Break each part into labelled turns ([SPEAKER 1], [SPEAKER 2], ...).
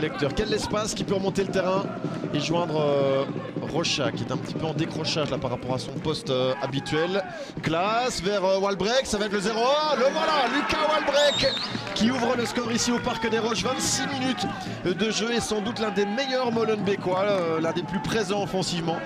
[SPEAKER 1] Lecteur. Quel espace qui peut remonter le terrain et joindre Rocha qui est un petit peu en décrochage là par rapport à son poste habituel. Classe vers Walbreck, ça va être le 0-1. Le voilà, Lucas Walbreck qui ouvre le score ici au Parc des Roches. 26 minutes de jeu et sans doute l'un des meilleurs Molenbeekois, l'un des plus présents offensivement.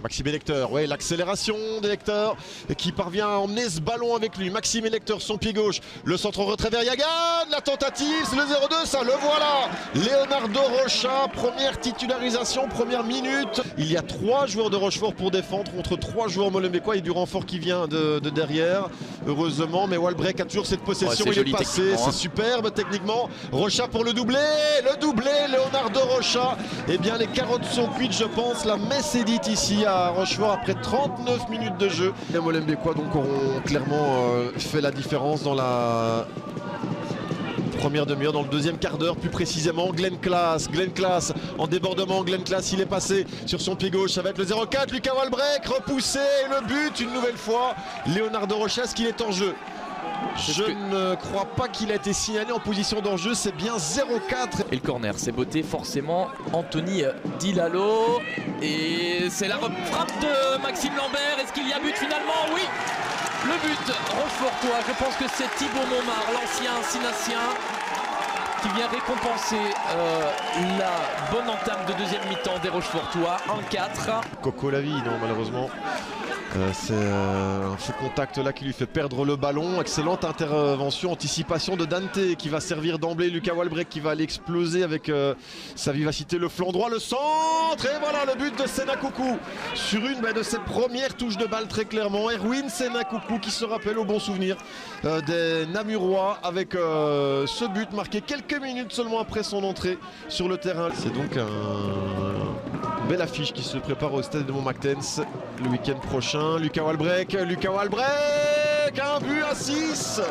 [SPEAKER 1] Maxime Lecteur, ouais, l'accélération d'Lecteur qui parvient à emmener ce ballon avec lui. Maxime Lecteur, son pied gauche, le centre en retrait vers Yagan, la tentative, c'est le 0-2, ça le voilà. Leonardo Rocha, première titularisation, première minute. Il y a 3 joueurs de Rochefort pour défendre contre 3 joueurs molenbeekois et du renfort qui vient de derrière. Heureusement, mais Walbreck a toujours cette possession, il est passé, c'est superbe techniquement. Rocha pour le doublé, Leonardo Rocha. Eh bien les carottes sont cuites, je pense, la messe est dite ici à Rochefort après 39 minutes de jeu. Les Molenbeekois donc auront clairement fait la différence dans la première demi-heure, dans le deuxième quart d'heure plus précisément. Glenn Class en débordement, Glenn Class il est passé sur son pied gauche, ça va être le 0-4, Lucas Walbreck repoussé, le but une nouvelle fois, Leonardo Rocha, est-ce qu'il est en jeu? Je ne crois pas qu'il a été signalé en position d'enjeu, c'est bien 0-4.
[SPEAKER 2] Et le corner, c'est botté forcément Anthony Dilalo. Et c'est la frappe de Maxime Lambert. Est-ce qu'il y a but finalement? Oui, le but Rochefortois. Je pense que c'est Thibaut Montmar, l'ancien Sinassien, qui vient récompenser la bonne entame de deuxième mi-temps des Rochefortois. 1-4.
[SPEAKER 1] Coco Lavie, non malheureusement. C'est un faux contact là qui lui fait perdre le ballon. Excellente intervention, anticipation de Dante qui va servir d'emblée Lucas Walbreck qui va aller exploser avec sa vivacité. Le flanc droit, le centre et voilà le but de Senakoukou sur une de ses premières touches de balle très clairement. Erwin Senakoukou qui se rappelle au bon souvenir des Namurois avec ce but marqué quelques minutes seulement après son entrée sur le terrain. C'est donc une belle affiche qui se prépare au stade de Montmartens le week-end prochain. Lucas Walbreck, un but à 6.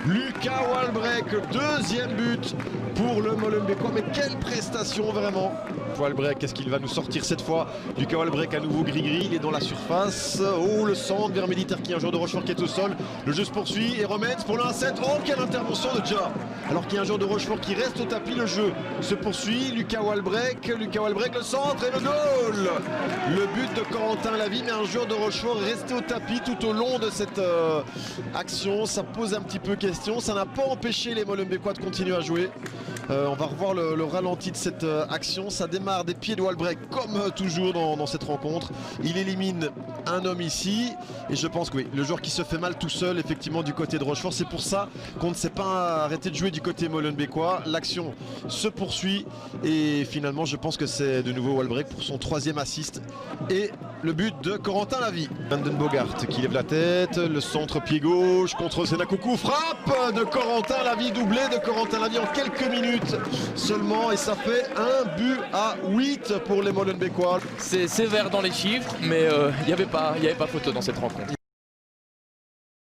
[SPEAKER 1] Lucas Walbreck, deuxième but pour le Molenbeekois, mais quelle prestation vraiment. Walbreck, qu'est-ce qu'il va nous sortir cette fois? Lucas Walbreck à nouveau gris-gris, il est dans la surface. Oh, le centre vers Militaire qui est un joueur de Rochefort qui est au sol. Le jeu se poursuit et Romens pour le 1-7. Oh, quelle intervention de Ja. Alors qu'il y a un joueur de Rochefort qui reste au tapis, le jeu se poursuit. Lucas Walbreck, le centre et le goal. Le but de Corentin Lavie, mais un joueur de Rochefort est resté au tapis tout au long de cette action. Ça pose un petit peu question. Ça n'a pas empêché les Molenbeekois de continuer à jouer. On va revoir le ralenti de cette action. Ça démarre des pieds de Walbreck comme toujours dans cette rencontre. Il élimine un homme ici et je pense que oui, le joueur qui se fait mal tout seul effectivement du côté de Rochefort. C'est pour ça qu'on ne s'est pas arrêté de jouer du côté molenbeekois. L'action se poursuit et finalement je pense que c'est de nouveau Walbreck pour son 3e assist et le but de Corentin Lavie. Vanden Bogart qui lève la tête, le centre pied gauche contre Senakoukou, frappe de Corentin Lavie, doublé de Corentin Lavie en quelques minutes seulement et ça fait 1-8 pour les Molenbeekois.
[SPEAKER 2] C'est sévère dans les chiffres, mais il n'y avait pas photo dans cette rencontre.